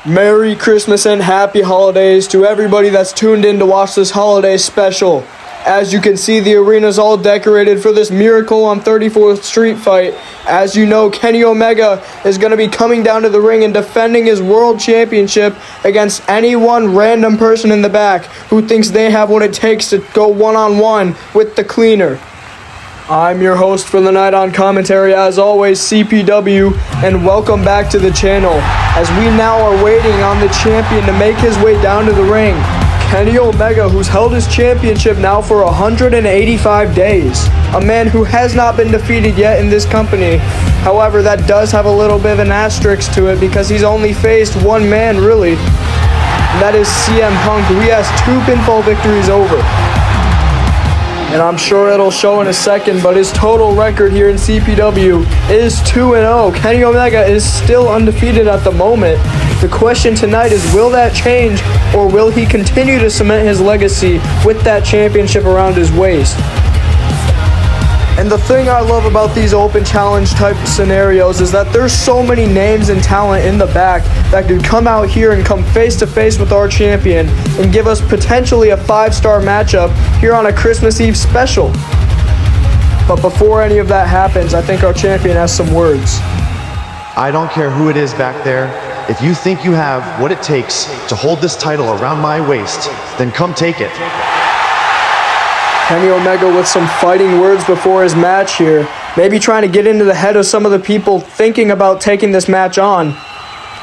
Merry Christmas and Happy Holidays to everybody that's tuned in to watch this holiday special. As you can see, the arena's all decorated for this Miracle on 34th Street fight. As you know, Kenny Omega is going to be coming down to the ring and defending his world championship against any one random person in the back who thinks they have what it takes to go one-on-one with the cleaner. I'm your host for the night on commentary, as always, CPW, and welcome back to the channel, as we now are waiting on the champion to make his way down to the ring. Kenny Omega, who's held his championship now for 185 days. A man who has not been defeated yet in this company. However, that does have a little bit of an asterisk to it because he's only faced one man, really. And that is CM Punk, who he has 2 pinfall victories over. And I'm sure it'll show in a second, but his total record here in CPW is 2-0. Kenny Omega is still undefeated at the moment. The question tonight is, will that change, or will he continue to cement his legacy with that championship around his waist? And the thing I love about these open challenge type scenarios is that there's so many names and talent in the back that could come out here and come face to face with our champion and give us potentially a 5-star matchup here on a Christmas Eve special. But before any of that happens, I think our champion has some words. I don't care who it is back there. If you think you have what it takes to hold this title around my waist, then come take it. Kenny Omega with some fighting words before his match here. Maybe trying to get into the head of some of the people thinking about taking this match on.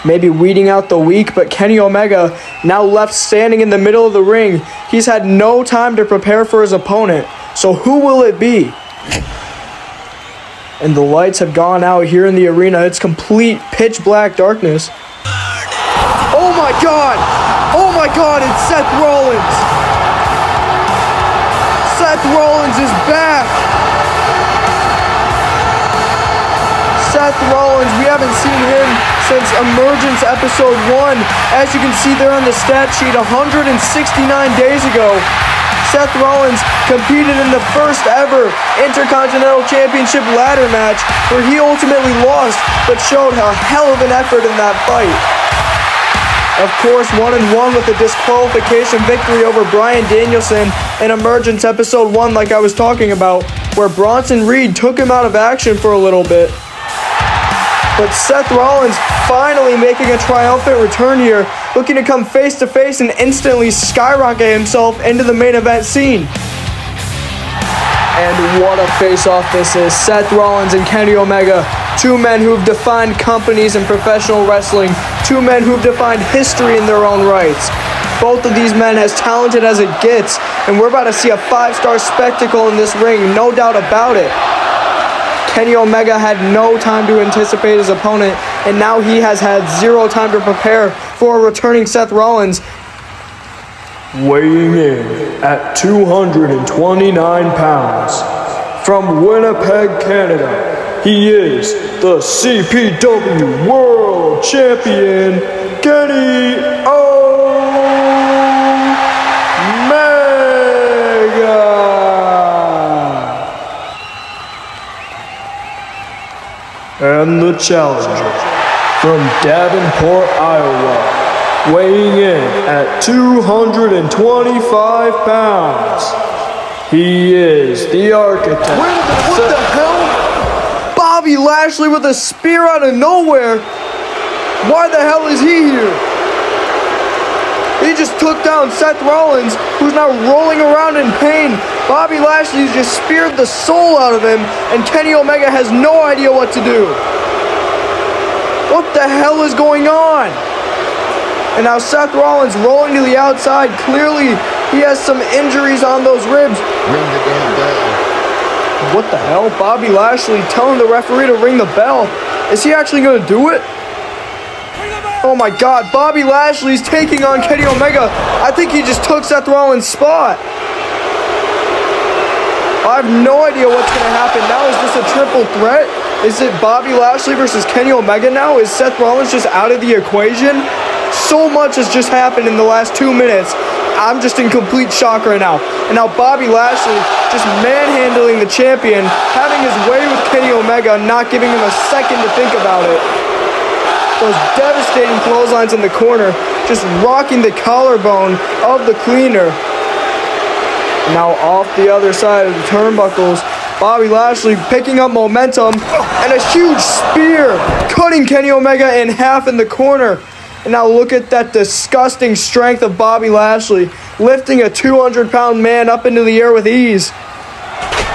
Maybe weeding out the weak, but Kenny Omega now left standing in the middle of the ring. He's had no time to prepare for his opponent. So who will it be? And the lights have gone out here in the arena. It's complete pitch black darkness. Oh my God! Oh my God, it's Seth Rollins! Seth Rollins is back! Seth Rollins, we haven't seen him since Emergence Episode 1. As you can see there on the stat sheet, 169 days ago, Seth Rollins competed in the first ever Intercontinental Championship ladder match, where he ultimately lost, but showed a hell of an effort in that fight. Of course, 1-1 with a disqualification victory over Bryan Danielson in Emergence Episode 1, like I was talking about, where Bronson Reed took him out of action for a little bit. But Seth Rollins finally making a triumphant return here, looking to come face to face and instantly skyrocket himself into the main event scene. And what a face-off this is. Seth Rollins and Kenny Omega, 2 men who've defined companies in professional wrestling, 2 men who've defined history in their own rights. Both of these men as talented as it gets, and we're about to see a 5-star spectacle in this ring, no doubt about it. Kenny Omega had no time to anticipate his opponent, and now he has had 0 time to prepare for a returning Seth Rollins. Weighing in at 229 pounds, from Winnipeg, Canada, he is the CPW World Champion, Kenny Omega! And the challenger, from Davenport, Iowa, weighing in at 225 pounds, he is the architect. What the hell? Bobby Lashley with a spear out of nowhere. Why the hell is he here? He just took down Seth Rollins, who's now rolling around in pain. Bobby Lashley just speared the soul out of him, and Kenny Omega has no idea what to do. What the hell is going on? And now Seth Rollins rolling to the outside. Clearly, he has some injuries on those ribs. Ring the damn bell. What the hell? Bobby Lashley telling the referee to ring the bell. Is he actually going to do it? Oh my God, Bobby Lashley's taking on Kenny Omega. I think he just took Seth Rollins' spot. I have no idea what's going to happen now. Is this a triple threat? Is it Bobby Lashley versus Kenny Omega now? Is Seth Rollins just out of the equation? So much has just happened in the last 2 minutes. I'm just in complete shock right now. And now Bobby Lashley just manhandling the champion, having his way with Kenny Omega, not giving him a second to think about it. Those devastating clotheslines in the corner, just rocking the collarbone of the cleaner. Now off the other side of the turnbuckles, Bobby Lashley picking up momentum, and a huge spear cutting Kenny Omega in half in the corner. And now look at that disgusting strength of Bobby Lashley, lifting a 200-pound man up into the air with ease.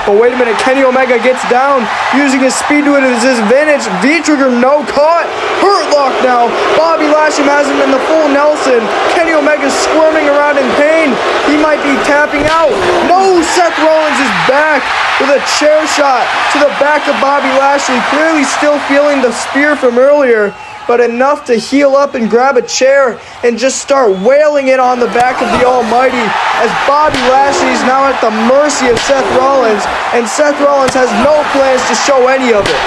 But wait a minute, Kenny Omega gets down, using his speed to his advantage. V-trigger, no caught. Hurt lock now. Bobby Lashley has him in the full Nelson. Kenny Omega's squirming around in pain. He might be tapping out. No, Seth Rollins is back with a chair shot to the back of Bobby Lashley, clearly still feeling the spear from earlier, but enough to heal up and grab a chair and just start wailing it on the back of the Almighty, as Bobby Lashley is now at the mercy of Seth Rollins, and Seth Rollins has no plans to show any of it.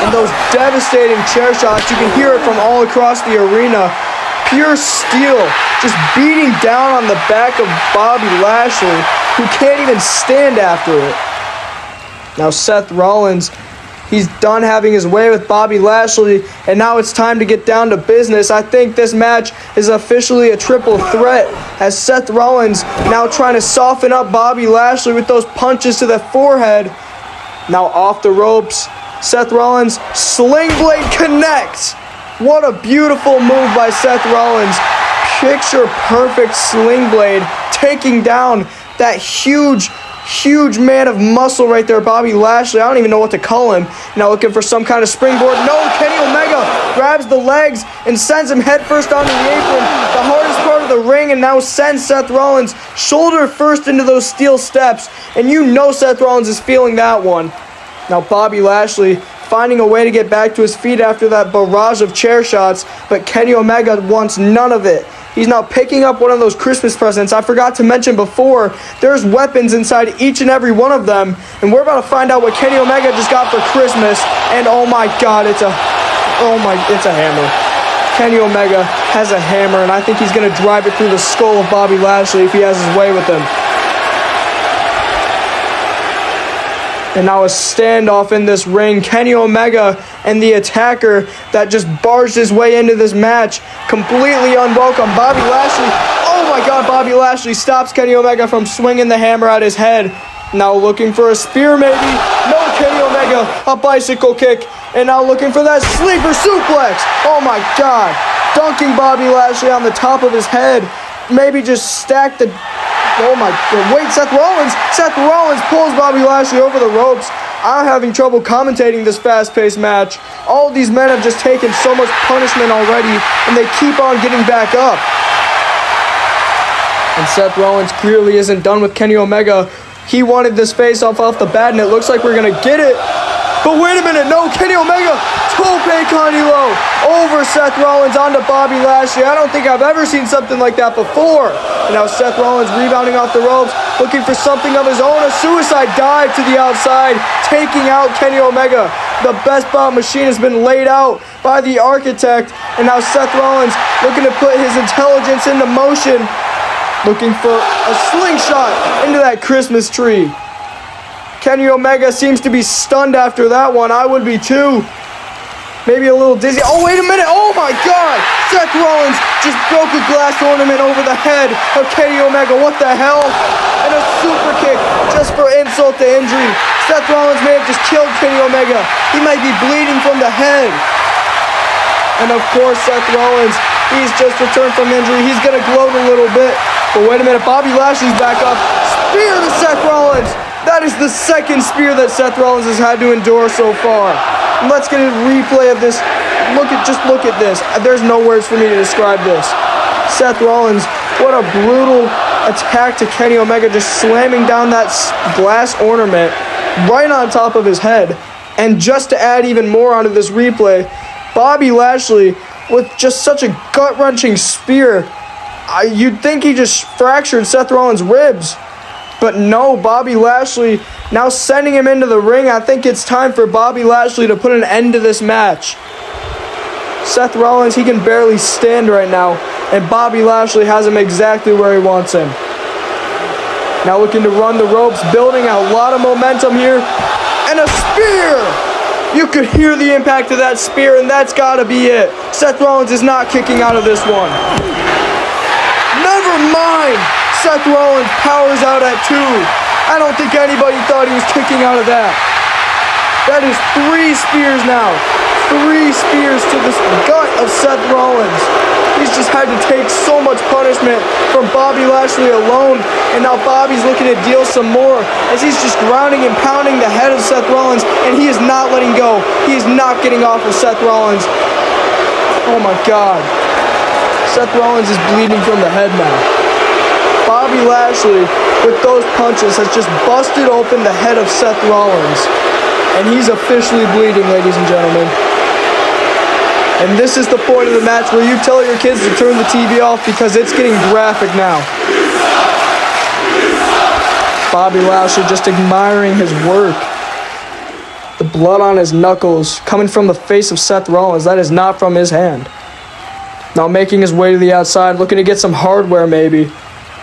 And those devastating chair shots, you can hear it from all across the arena. Pure steel, just beating down on the back of Bobby Lashley, who can't even stand after it. Now Seth Rollins, he's done having his way with Bobby Lashley, and now it's time to get down to business. I think this match is officially a triple threat, as Seth Rollins now trying to soften up Bobby Lashley with those punches to the forehead. Now off the ropes, Seth Rollins, sling blade connects. What a beautiful move by Seth Rollins. Picture perfect sling blade, taking down that huge man of muscle right there, Bobby Lashley. I don't even know what to call him. Now looking for some kind of springboard. No, Kenny Omega grabs the legs and sends him headfirst onto the apron, the hardest part of the ring, and now sends Seth Rollins shoulder first into those steel steps. And you know Seth Rollins is feeling that one. Now Bobby Lashley finding a way to get back to his feet after that barrage of chair shots, but Kenny Omega wants none of it. He's now picking up one of those Christmas presents. I forgot to mention before, there's weapons inside each and every one of them, and we're about to find out what Kenny Omega just got for Christmas. And oh my God, it's a hammer. Kenny Omega has a hammer, and I think he's gonna drive it through the skull of Bobby Lashley if he has his way with him. And now a standoff in this ring. Kenny Omega and the attacker that just barged his way into this match, completely unwelcome. Bobby Lashley, oh my God, Bobby Lashley stops Kenny Omega from swinging the hammer at his head. Now looking for a spear maybe. No, Kenny Omega, a bicycle kick. And now looking for that sleeper suplex. Oh my God, dunking Bobby Lashley on the top of his head. Maybe just stack the... Oh my God, wait, Seth Rollins pulls Bobby Lashley over the ropes. I'm having trouble commentating this fast-paced match. All of these men have just taken so much punishment already, and they keep on getting back up. And Seth Rollins clearly isn't done with Kenny Omega. He wanted this face-off off the bat, and it looks like we're going to get it. But wait a minute, no, Kenny Omega, tope con hilo over Seth Rollins onto Bobby Lashley. I don't think I've ever seen something like that before. And now Seth Rollins rebounding off the ropes, looking for something of his own. A suicide dive to the outside, taking out Kenny Omega. The Best Bout machine has been laid out by the architect. And now Seth Rollins looking to put his intelligence into motion, looking for a slingshot into that Christmas tree. Kenny Omega seems to be stunned after that one. I would be too. Maybe a little dizzy. Oh, wait a minute. Oh, my God. Seth Rollins just broke a glass ornament over the head of Kenny Omega. What the hell? And a super kick just for insult to injury. Seth Rollins may have just killed Kenny Omega. He might be bleeding from the head. And, of course, Seth Rollins, he's just returned from injury. He's going to gloat a little bit. But wait a minute. Bobby Lashley's back up. Spear to Seth Rollins. That is the second spear that Seth Rollins has had to endure so far. Let's get a replay of this. Look at this. There's no words for me to describe this. Seth Rollins, what a brutal attack to Kenny Omega, just slamming down that glass ornament right on top of his head. And just to add even more onto this replay, Bobby Lashley with just such a gut-wrenching spear. You'd think he just fractured Seth Rollins' ribs. But no, Bobby Lashley now sending him into the ring. I think it's time for Bobby Lashley to put an end to this match. Seth Rollins, he can barely stand right now, and Bobby Lashley has him exactly where he wants him. Now looking to run the ropes, building a lot of momentum here, and a spear! You could hear the impact of that spear, and that's got to be it. Seth Rollins is not kicking out of this one. Never mind. Seth Rollins powers out at 2. I don't think anybody thought he was kicking out of that. That is 3 spears now. 3 spears to the gut of Seth Rollins. He's just had to take so much punishment from Bobby Lashley alone, and now Bobby's looking to deal some more as he's just grounding and pounding the head of Seth Rollins, and he is not letting go. He is not getting off of Seth Rollins. Oh my God. Seth Rollins is bleeding from the head now. Bobby Lashley, with those punches, has just busted open the head of Seth Rollins. And he's officially bleeding, ladies and gentlemen. And this is the point of the match where you tell your kids to turn the TV off because it's getting graphic now. Bobby Lashley just admiring his work. The blood on his knuckles coming from the face of Seth Rollins. That is not from his hand. Now making his way to the outside, looking to get some hardware maybe.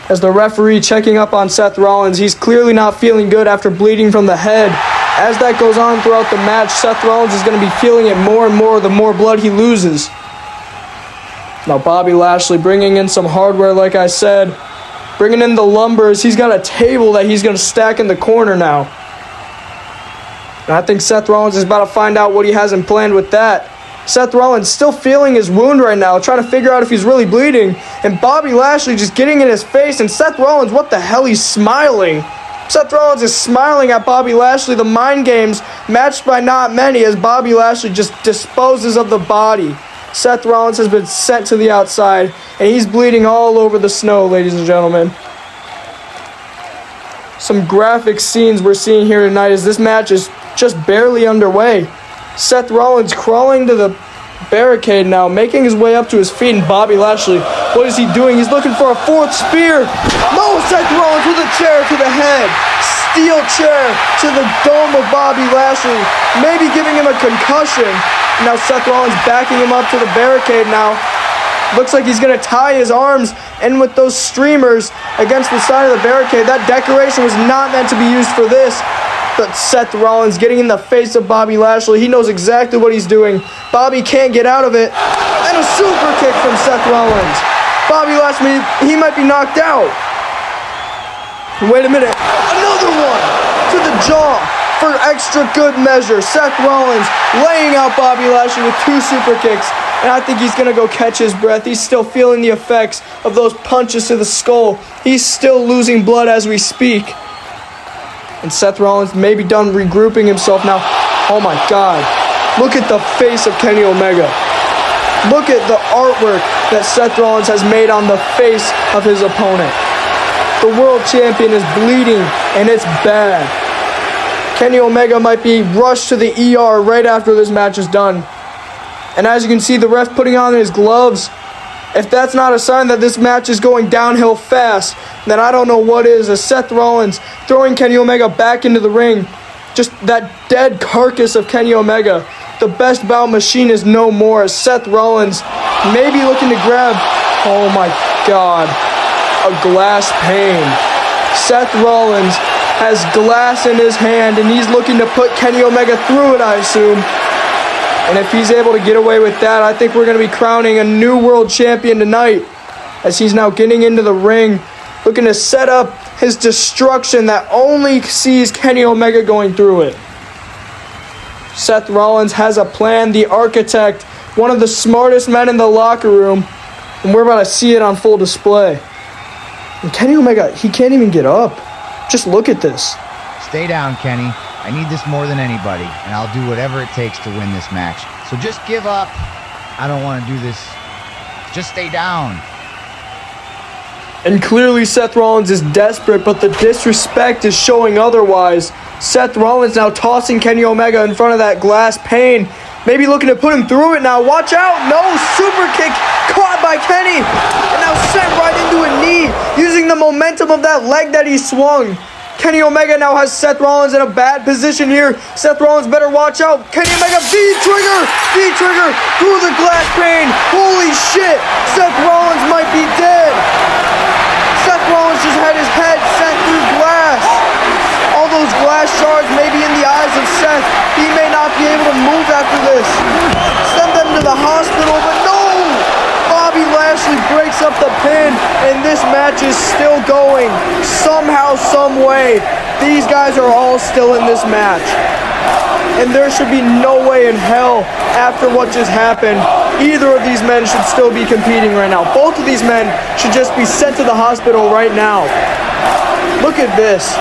As the referee checking up on Seth Rollins, he's clearly not feeling good after bleeding from the head. As that goes on throughout the match, Seth Rollins is going to be feeling it more and more the more blood he loses. Now Bobby Lashley bringing in some hardware, like I said. Bringing in the lumbers. He's got a table that he's going to stack in the corner now. And I think Seth Rollins is about to find out what he has in plan with that. Seth Rollins still feeling his wound right now, trying to figure out if he's really bleeding. And Bobby Lashley just getting in his face. And Seth Rollins, what the hell, he's smiling. Seth Rollins is smiling at Bobby Lashley. The mind games matched by not many as Bobby Lashley just disposes of the body. Seth Rollins has been sent to the outside, and he's bleeding all over the snow, ladies and gentlemen. Some graphic scenes we're seeing here tonight as this match is just barely underway. Seth Rollins crawling to the barricade now, making his way up to his feet, and Bobby Lashley, what is he doing? He's looking for a 4th spear. No, Seth Rollins with a chair to the head. Steel chair to the dome of Bobby Lashley, maybe giving him a concussion. Now Seth Rollins backing him up to the barricade now. Looks like he's going to tie his arms in with those streamers against the side of the barricade. That decoration was not meant to be used for this. But Seth Rollins getting in the face of Bobby Lashley. He knows exactly what he's doing. Bobby can't get out of it. And a super kick from Seth Rollins. Bobby Lashley, he might be knocked out. Wait a minute. Another one to the jaw for extra good measure. Seth Rollins laying out Bobby Lashley with 2 super kicks. And I think he's going to go catch his breath. He's still feeling the effects of those punches to the skull. He's still losing blood as we speak. And Seth Rollins may be done regrouping himself now. Oh my God. Look at the face of Kenny Omega. Look at the artwork that Seth Rollins has made on the face of his opponent. The world champion is bleeding, and it's bad. Kenny Omega might be rushed to the ER right after this match is done. And as you can see, the ref putting on his gloves. If that's not a sign that this match is going downhill fast, then I don't know what is. As Seth Rollins throwing Kenny Omega back into the ring. Just that dead carcass of Kenny Omega. The best bout machine is no more. As Seth Rollins maybe looking to grab, oh my God, a glass pane. Seth Rollins has glass in his hand, and he's looking to put Kenny Omega through it, I assume. And if he's able to get away with that, I think we're going to be crowning a new world champion tonight. As he's now getting into the ring, looking to set up his destruction that only sees Kenny Omega going through it. Seth Rollins has a plan, the architect, one of the smartest men in the locker room, and we're about to see it on full display. And Kenny Omega, he can't even get up. Just look at this. Stay down, Kenny. I need this more than anybody, and I'll do whatever it takes to win this match. So just give up. I don't want to do this. Just stay down. And clearly Seth Rollins is desperate, but the disrespect is showing otherwise. Seth Rollins now tossing Kenny Omega in front of that glass pane. Maybe looking to put him through it now. Watch out. No, super kick caught by Kenny. And now sent right into a knee, using the momentum of that leg that he swung. Kenny Omega now has Seth Rollins in a bad position here. Seth Rollins better watch out. Kenny Omega, V-trigger through the glass pane. Holy shit, Seth Rollins might be dead. Seth Rollins just had his head sent through glass. All those glass shards may be in the eyes of Seth. He may not be able to the hospital, but no! Bobby Lashley breaks up the pin, and this match is still going. Somehow, some way, these guys are all still in this match. And there should be no way in hell, after what just happened, either of these men should still be competing right now. Both of these men should just be sent to the hospital right now. Look at this.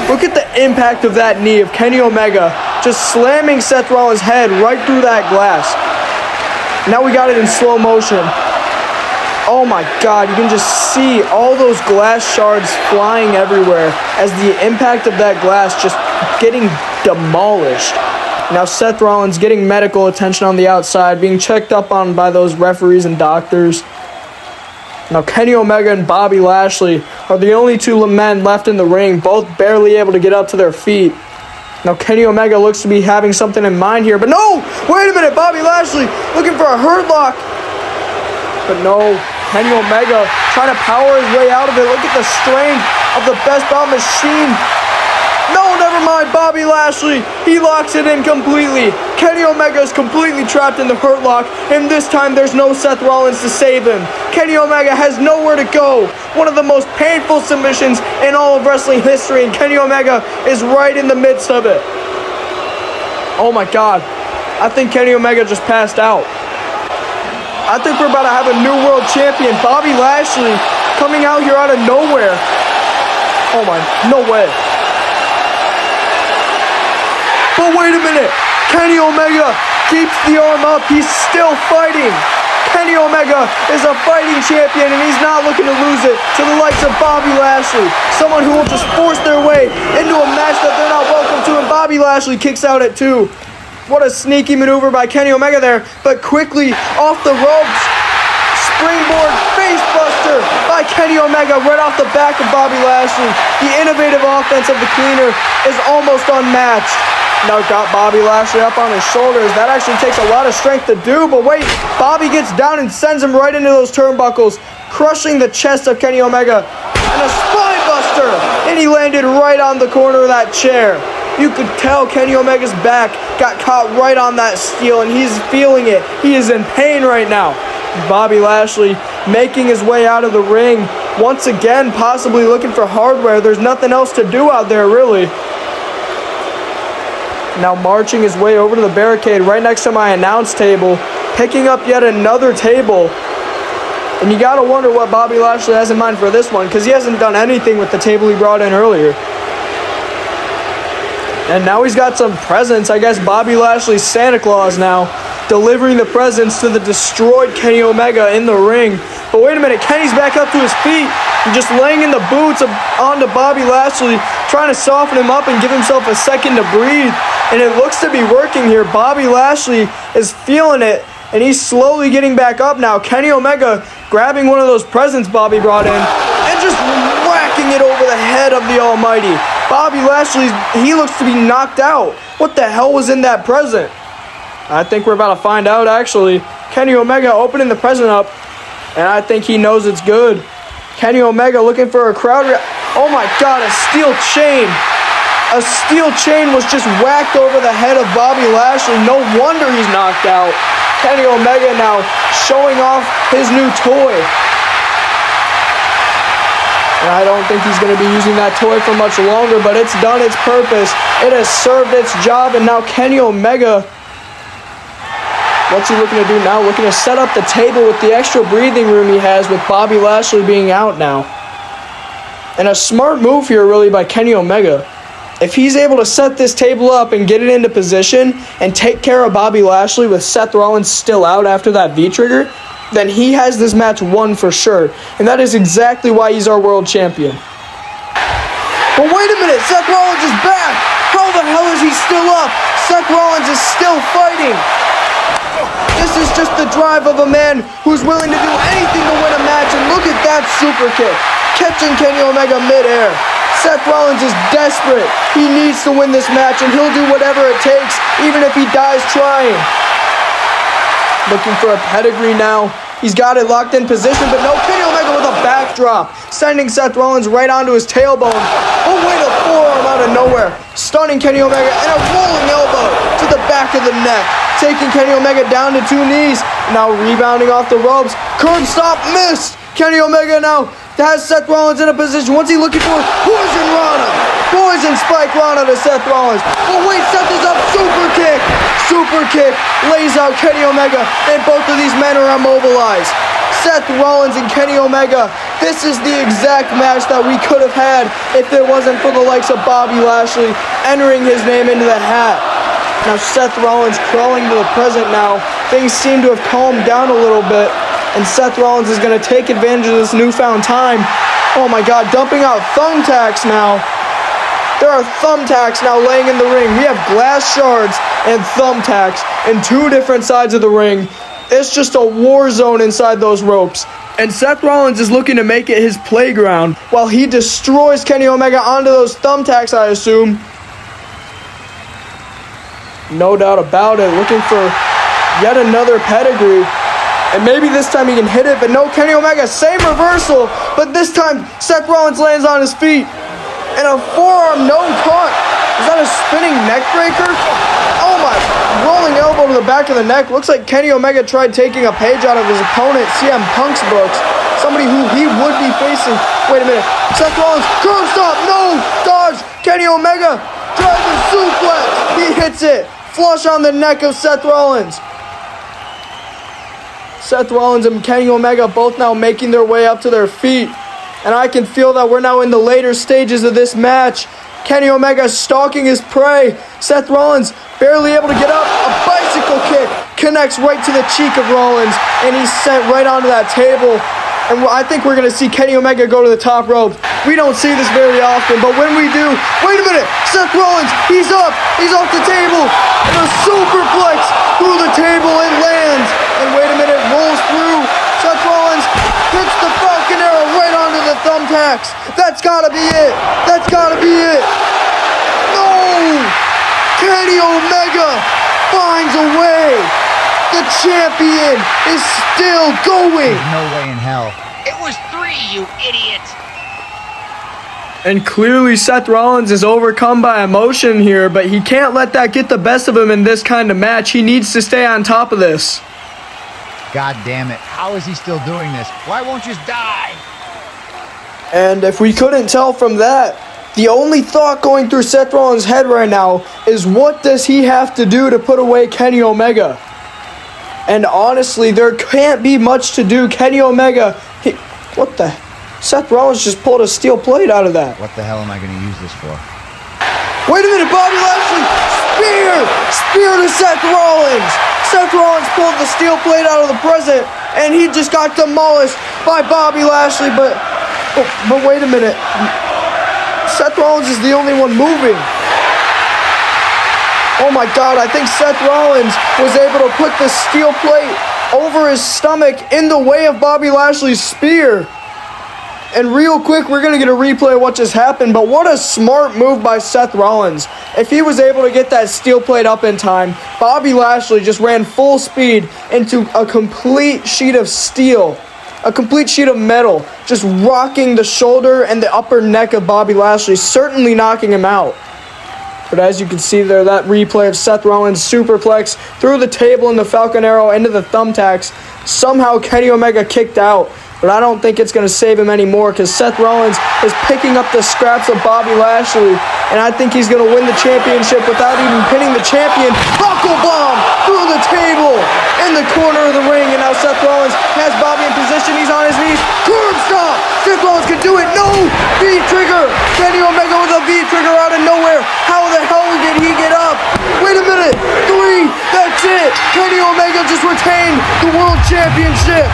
Look at the impact of that knee of Kenny Omega just slamming Seth Rollins' head right through that glass. Now we got it in slow motion. Oh my God, you can just see all those glass shards flying everywhere as the impact of that glass just getting demolished. Now Seth Rollins getting medical attention on the outside, being checked up on by those referees and doctors. Now Kenny Omega and Bobby Lashley are the only two men left in the ring, both barely able to get up to their feet. Now Kenny Omega looks to be having something in mind here, but no! Wait a minute, Bobby Lashley looking for a hurt lock. But no, Kenny Omega trying to power his way out of it. Look at the strength of the Best Bout machine. No, never mind, Bobby Lashley. He locks it in completely. Kenny Omega is completely trapped in the hurt lock, and this time there's no Seth Rollins to save him. Kenny Omega has nowhere to go. One of the most painful submissions in all of wrestling history, and Kenny Omega is right in the midst of it. Oh my God. I think Kenny Omega just passed out. I think we're about to have a new world champion, Bobby Lashley, coming out here out of nowhere. Oh my, no way. But wait a minute, Kenny Omega keeps the arm up, he's still fighting. Kenny Omega is a fighting champion and he's not looking to lose it to the likes of Bobby Lashley. Someone who will just force their way into a match that they're not welcome to, and Bobby Lashley kicks out at 2. What a sneaky maneuver by Kenny Omega there, but quickly off the ropes. Springboard facebuster by Kenny Omega right off the back of Bobby Lashley. The innovative offense of the cleaner is almost unmatched. Now got Bobby Lashley up on his shoulders. That actually takes a lot of strength to do, but wait, Bobby gets down and sends him right into those turnbuckles, crushing the chest of Kenny Omega. And a spine buster! And he landed right on the corner of that chair. You could tell Kenny Omega's back got caught right on that steel, and he's feeling it. He is in pain right now. Bobby Lashley making his way out of the ring. Once again, possibly looking for hardware. There's nothing else to do out there, really. Now marching his way over to the barricade right next to my announce table, picking up yet another table. And you gotta wonder what Bobby Lashley has in mind for this one, because he hasn't done anything with the table he brought in earlier. And now he's got some presents. I guess Bobby Lashley's Santa Claus now, delivering the presents to the destroyed Kenny Omega in the ring. But wait a minute, Kenny's back up to his feet and just laying in the boots onto Bobby Lashley, trying to soften him up and give himself a second to breathe. And it looks to be working here. Bobby Lashley is feeling it, and he's slowly getting back up now. Kenny Omega grabbing one of those presents Bobby brought in and just whacking it over the head of the Almighty. Bobby Lashley, he looks to be knocked out. What the hell was in that present? I think we're about to find out, actually. Kenny Omega opening the present up, and I think he knows it's good. Kenny Omega looking for a crowd. Oh my God, a steel chain. A steel chain was just whacked over the head of Bobby Lashley. No wonder he's knocked out. Kenny Omega now showing off his new toy. And I don't think he's going to be using that toy for much longer, but it's done its purpose. It has served its job, and now Kenny Omega, what's he looking to do now? Looking to set up the table with the extra breathing room he has with Bobby Lashley being out now. And a smart move here really by Kenny Omega. If he's able to set this table up and get it into position and take care of Bobby Lashley with Seth Rollins still out after that V-trigger, then he has this match won for sure. And that is exactly why he's our world champion. But wait a minute, Seth Rollins is back! How the hell is he still up? Seth Rollins is still fighting! This is just the drive of a man who's willing to do anything to win a match, and look at that super kick, catching Kenny Omega midair. Seth Rollins is desperate. He needs to win this match, and he'll do whatever it takes, even if he dies trying. Looking for a pedigree now. He's got it locked in position, but no, Kenny Omega with a backdrop, sending Seth Rollins right onto his tailbone. Oh, wait, a forearm out of nowhere, stunning Kenny Omega, and a rolling elbow to the back of the neck to taking Kenny Omega down to 2 knees. Now rebounding off the ropes. Curb stop, missed. Kenny Omega now has Seth Rollins in a position. What's he looking for? Poison Rana. Poison Spike Rana to Seth Rollins. Oh wait, Seth is up. Super kick. Super kick. Lays out Kenny Omega. And both of these men are immobilized. Seth Rollins and Kenny Omega. This is the exact match that we could have had if it wasn't for the likes of Bobby Lashley entering his name into the hat. Now Seth Rollins crawling to the present now. Things seem to have calmed down a little bit. And Seth Rollins is going to take advantage of this newfound time. Oh my God, dumping out thumbtacks now. There are thumbtacks now laying in the ring. We have glass shards and thumbtacks in 2 different sides of the ring. It's just a war zone inside those ropes. And Seth Rollins is looking to make it his playground while he destroys Kenny Omega onto those thumbtacks, I assume. No doubt about it. Looking for yet another pedigree. And maybe this time he can hit it, but no, Kenny Omega, same reversal, but this time Seth Rollins lands on his feet. And a forearm no count. Is that a spinning neck breaker? Oh my, rolling elbow to the back of the neck. Looks like Kenny Omega tried taking a page out of his opponent, CM Punk's books. Somebody who he would be facing. Wait a minute, Seth Rollins, curb stop, no, dodge. Kenny Omega, driving suplex. He hits it, flush on the neck of Seth Rollins. Seth Rollins and Kenny Omega both now making their way up to their feet. And I can feel that we're now in the later stages of this match. Kenny Omega stalking his prey. Seth Rollins barely able to get up. A bicycle kick connects right to the cheek of Rollins. And he's sent right onto that table. And I think we're going to see Kenny Omega go to the top rope. We don't see this very often, but when we do, wait a minute, Seth Rollins, he's up, he's off the table, and a superplex through the table and lands. And wait a minute, rolls through. Seth Rollins hits the Falcon Arrow right onto the thumbtacks. That's gotta be it. That's gotta be it. No! Kenny Omega finds a way. The champion is still going. There's no way in hell. It was 3, you idiot. And clearly Seth Rollins is overcome by emotion here, but he can't let that get the best of him in this kind of match. He needs to stay on top of this. God damn it. How is he still doing this? Why won't you just die? And if we couldn't tell from that, the only thought going through Seth Rollins' head right now is what does he have to do to put away Kenny Omega? And honestly, there can't be much to do. Kenny Omega, what the? Seth Rollins just pulled a steel plate out of that. What the hell am I going to use this for? Wait a minute, Bobby Lashley, spear! Spear to Seth Rollins! Seth Rollins pulled the steel plate out of the present, and he just got demolished by Bobby Lashley, but wait a minute. Seth Rollins is the only one moving. Oh my God, I think Seth Rollins was able to put the steel plate over his stomach in the way of Bobby Lashley's spear. And real quick, we're going to get a replay of what just happened, but what a smart move by Seth Rollins. If he was able to get that steel plate up in time, Bobby Lashley just ran full speed into a complete sheet of steel, a complete sheet of metal, just rocking the shoulder and the upper neck of Bobby Lashley, certainly knocking him out. But as you can see there, that replay of Seth Rollins' superplex through the table and the Falcon Arrow into the thumbtacks. Somehow Kenny Omega kicked out, but I don't think it's going to save him anymore because Seth Rollins is picking up the scraps of Bobby Lashley, and I think he's going to win the championship without even pinning the champion. Buckle bomb through the table in the corner of the ring, and now Seth Rollins has Bobby in position. He's on his knees. Curb stop! Seth Rollins can do it. No! V-trigger! Kenny Omega with a V-trigger out of nowhere. How the hell did he get up? Wait a minute. 3. That's it. Kenny Omega just retained the World Championship.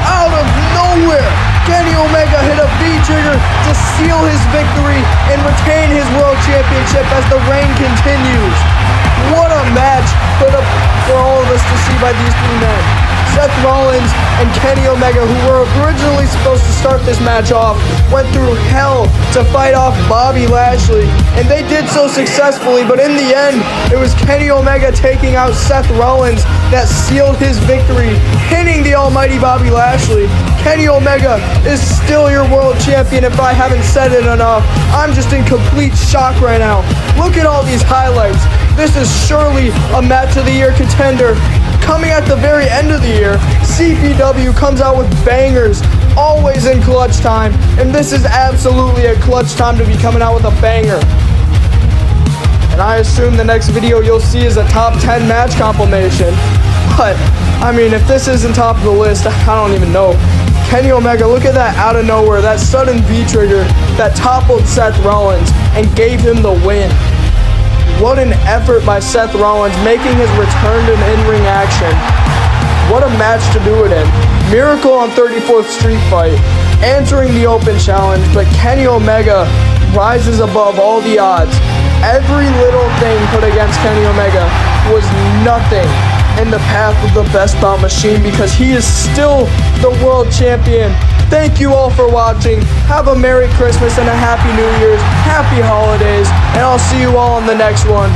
Out of nowhere, Kenny Omega hit a V-trigger to seal his victory and retain his World Championship as the reign continues. What a match for all of us to see by these 3 men. Seth Rollins and Kenny Omega, who were originally supposed to start this match off, went through hell to fight off Bobby Lashley, and they did so successfully, but in the end, it was Kenny Omega taking out Seth Rollins that sealed his victory, pinning the almighty Bobby Lashley. Kenny Omega is still your world champion if I haven't said it enough. I'm just in complete shock right now. Look at all these highlights. This is surely a match of the year contender. Coming at the very end of the year, CPW comes out with bangers, always in clutch time, and this is absolutely a clutch time to be coming out with a banger. And I assume the next video you'll see is a top 10 match compilation. But, I mean, if this isn't top of the list, I don't even know. Kenny Omega, look at that out of nowhere, that sudden V-trigger that toppled Seth Rollins and gave him the win. What an effort by Seth Rollins, making his return to in-ring action. What a match to do it in. Miracle on 34th Street Fight, answering the open challenge, but Kenny Omega rises above all the odds. Every little thing put against Kenny Omega was nothing in the path of the Best Bout Machine, because he is still the world champion. Thank you all for watching. Have a Merry Christmas and a Happy New Year's, Happy Holidays, and I'll see you all in the next one.